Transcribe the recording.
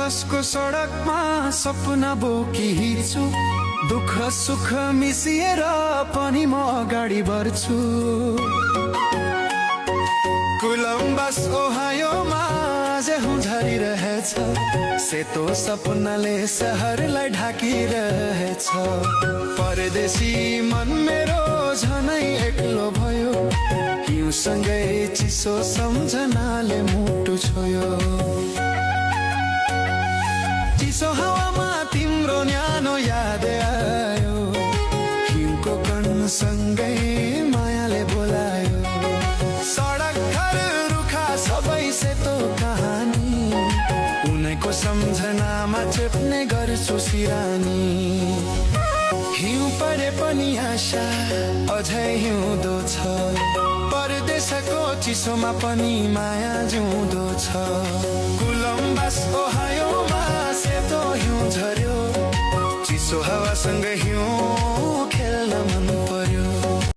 कोलम्बसको सडकमा सपना बोकी हिँड्छु, दुःख सुख मिसिएर पनि म अगाडि बढ्छु। कोलम्बस ओहायोमा आज झरिरहेछ, सेतो सपनाले सहरलाई ढाकिरहेछ। परदेशी मन मेरो झनै एक्लो भयो, हिउँसँगै चिसो सम्झनाले मुटु छोयो। चिसो हावामा तिम्रो न्यानो याद आयो, हिउँको कणसँगै मायाले बोलायो। सडक घर रुखा सबै सेतो कहानी, उनैको सम्झनामा चेप्ने गर्छु सिरानी। हिउँ परे पनि आशा अझै हिउँदो छ, परदेशको चिसोमा पनि माया जिउँदो छ। कोलम्बस ओहायोमा सेतो हिउँ झर्यो, चिसो हावासँग हिउँ